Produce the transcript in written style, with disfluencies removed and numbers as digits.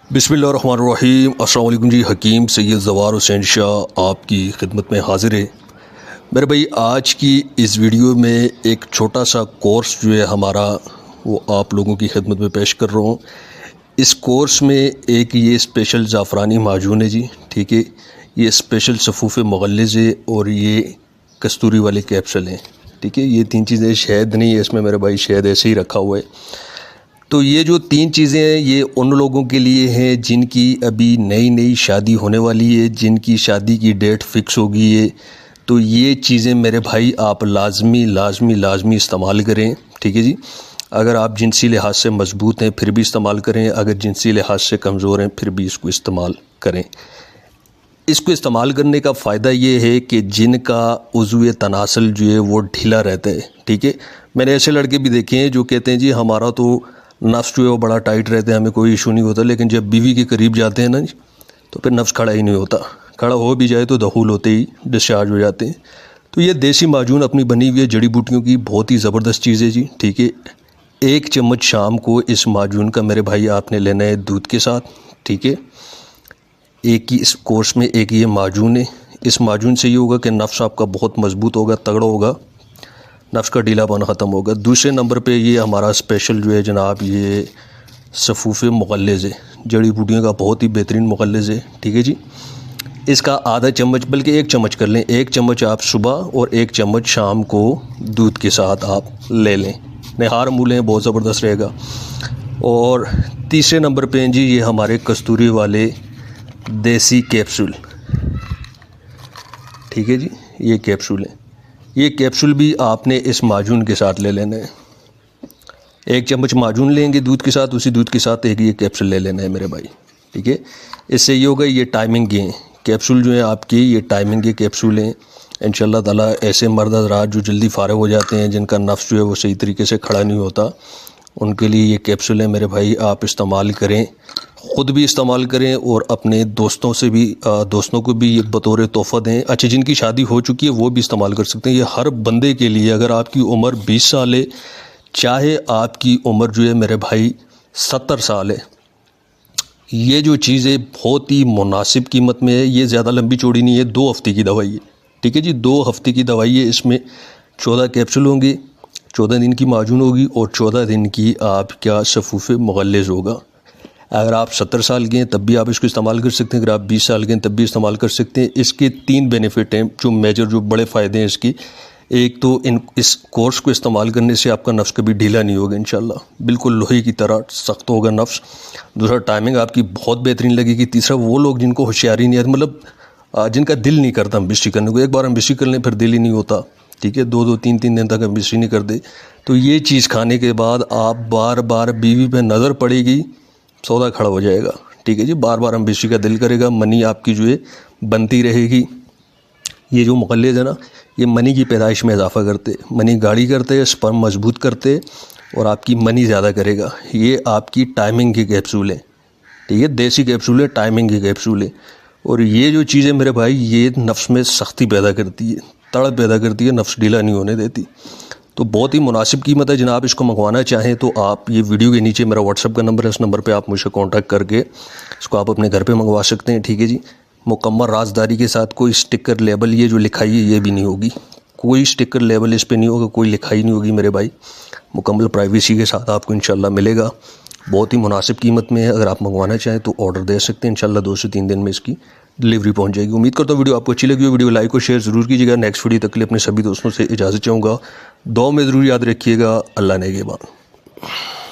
बिस्मिल्लाहिर्रहमानिर्रहीम। अस्सलाम वालेकुम जी। हकीम सैयद ज़वार हुसैन शाह आपकी खिदमत में हाज़िर है। मेरे भाई आज की इस वीडियो में एक छोटा सा कोर्स जो है हमारा वो आप लोगों की खिदमत में पेश कर रहा हूँ। इस कोर्स में एक ये स्पेशल ज़ाफ़रानी माजून है जी, ठीक है। ये स्पेशल सफ़ूफ़े मुग़ल्लिज़ है और ये कस्तूरी वाले कैप्सूल हैं, ठीक है। ये तीन चीज़ें, शहद नहीं है इसमें मेरे भाई, शहद ऐसे ही रखा हुआ है। तो ये जो तीन चीज़ें हैं ये उन लोगों के लिए हैं जिनकी अभी नई नई शादी होने वाली है, जिनकी शादी की डेट फ़िक्स हो गई है। तो ये चीज़ें मेरे भाई आप लाजमी इस्तेमाल करें, ठीक है जी। अगर आप जिनसी लिहाज से मजबूत हैं फिर भी इस्तेमाल करें, अगर जिनसी लिहाज से कमज़ोर हैं फिर भी इसको इस्तेमाल करें। इसको इस्तेमाल करने का फ़ायदा ये है कि जिनका उज़्व तनासल जो है वो ढीला रहता है, ठीक है। मैंने ऐसे लड़के भी देखे हैं जो कहते हैं जी हमारा तो नफ्स जो है वो बड़ा टाइट रहता है, हमें कोई इशू नहीं होता, लेकिन जब बीवी के करीब जाते हैं ना जी तो फिर नफ्स खड़ा ही नहीं होता, खड़ा हो भी जाए तो दखूल होते ही डिस्चार्ज हो जाते हैं। तो ये देसी माजून अपनी बनी हुई है जड़ी बूटियों की, बहुत ही ज़बरदस्त चीज़ है जी, ठीक है। 1 चम्मच शाम को इस माजून का मेरे भाई आपने लेना है दूध के साथ, ठीक है। एक ही इस कोर्स में एक ये माजून है। इस माजून से ये होगा कि नफ्स आपका बहुत मजबूत होगा, तगड़ा होगा, नफ्स का ढीलापन ख़त्म होगा। दूसरे नंबर पे ये हमारा स्पेशल जो है जनाब ये सफ़ूफ़े मुग़ल्लिज़ है, जड़ी बूटियों का बहुत ही बेहतरीन मुग़ल्लिज़ है, ठीक है जी। इसका आधा चम्मच बल्कि 1 चम्मच कर लें, 1 चम्मच आप सुबह और 1 चम्मच शाम को दूध के साथ आप ले लें, निहार मुँह लें, बहुत ज़बरदस्त रहेगा। और तीसरे नंबर पे जी ये हमारे कस्तूरी वाले देसी कैप्सूल, ठीक है जी। ये कैप्सूल है, ये कैप्सूल भी आपने इस माजून के साथ ले लेना है। 1 चम्मच माजून लेंगे दूध के साथ, उसी दूध के साथ एक ये कैप्सूल ले लेना है मेरे भाई, ठीक है। इससे ये होगा ये टाइमिंग के कैप्सूल जो है आपकी, ये टाइमिंग के कैप्सूल हैं। इंशाअल्लाह ताला ऐसे मर्द हज़रात जो जल्दी फ़ारिग हो जाते हैं, जिनका नफ्स जो है वो सही तरीके से खड़ा नहीं होता, उनके लिए ये कैप्सूल है मेरे भाई, आप इस्तेमाल करें, ख़ुद भी इस्तेमाल करें और अपने दोस्तों से भी दोस्तों को भी ये बतौर तोहफ़ा दें। अच्छा, जिनकी शादी हो चुकी है वो भी इस्तेमाल कर सकते हैं। ये हर बंदे के लिए, अगर आपकी उम्र 20 साल है, चाहे आपकी उम्र जो है मेरे भाई 70 साल है, ये जो चीज़ है बहुत ही मुनासिब कीमत में है। ये ज़्यादा लंबी चौड़ी नहीं है, 2 हफ़्ते की दवाई है, ठीक है जी। 2 हफ़्ते की दवाई है, इसमें 14 कैप्सूल होंगे, 14 दिन की माजून होगी और 14 दिन की आपका सफ़ूफ़े मुग़ल्लिज़ होगा। अगर आप 70 साल के हैं तब भी आप इसको इस्तेमाल कर सकते हैं, अगर आप 20 साल के हैं तब भी इस्तेमाल कर सकते हैं। इसके 3 बेनिफिट हैं जो मेजर, जो बड़े फ़ायदे हैं इसकी। एक तो इस कोर्स को इस्तेमाल करने से आपका नफ्स कभी ढीला नहीं होगा इंशाल्लाह, बिल्कुल लोहे की तरह सख्त होगा नफ्स। दूसरा, टाइमिंग आपकी बहुत बेहतरीन लगेगी। तीसरा, वो लोग जिनको होशियारी नहीं आती, मतलब जिनका दिल नहीं करता अम्बिस्ट्री करने को, एक बार अम्बिस्ट्री कर लें फिर दिल ही नहीं होता, ठीक है। 2-2 3-3 दिन तक अम्बिस्ट्री नहीं करते, तो ये चीज़ खाने के बाद आप बार बार बीवी पे नज़र पड़ेगी, सौदा खड़ा हो जाएगा, ठीक है जी। बार बार अम्बिस्ट्री का दिल करेगा, मनी आपकी जो है बनती रहेगी। ये जो मुग़ल्लिज़ है ना, ये मनी की पैदाइश में इजाफ़ा करते, मनी गाढ़ी करते, स्पर्म मजबूत करते और आपकी मनी ज़्यादा करेगा। ये आपकी टाइमिंग की कैप्सूल है, ठीक है, देसी कैप्सूल है, टाइमिंग की कैप्सूल है। और ये जो चीज़ है मेरे भाई, ये नफ्स में सख्ती पैदा करती है, तड़प पैदा करती है, नफ्स ढीला नहीं होने देती। तो बहुत ही मुनासिब कीमत है जनाब। इसको मंगवाना चाहें तो आप ये वीडियो के नीचे मेरा व्हाट्सअप का नंबर है, उस नंबर पे आप मुझसे कांटेक्ट करके इसको आप अपने घर पे मंगवा सकते हैं, ठीक है जी। मुकम्मल राजदारी के साथ, कोई स्टिकर लेबल ये जो लिखाई है ये भी नहीं होगी, कोई स्टिकर लेबल इस पर नहीं होगा, कोई लिखाई नहीं होगी मेरे भाई। मुकम्मल प्राइवेसी के साथ आपको इंशाल्लाह मिलेगा, बहुत ही मुनासिब कीमत में है। अगर आप मंगवाना चाहें तो ऑर्डर दे सकते हैं, इंशाल्लाह 2 से 3 दिन में इसकी डिलीवरी पहुंच जाएगी। उम्मीद करता हूँ वीडियो आपको अच्छी लगी हो। वीडियो लाइक और शेयर ज़रूर कीजिएगा। नेक्स्ट वीडियो तक के लिए अपने सभी दोस्तों से इजाज़त चाहूँगा। दुआ में ज़रूर याद रखिएगा। अल्लाह नेगेबान।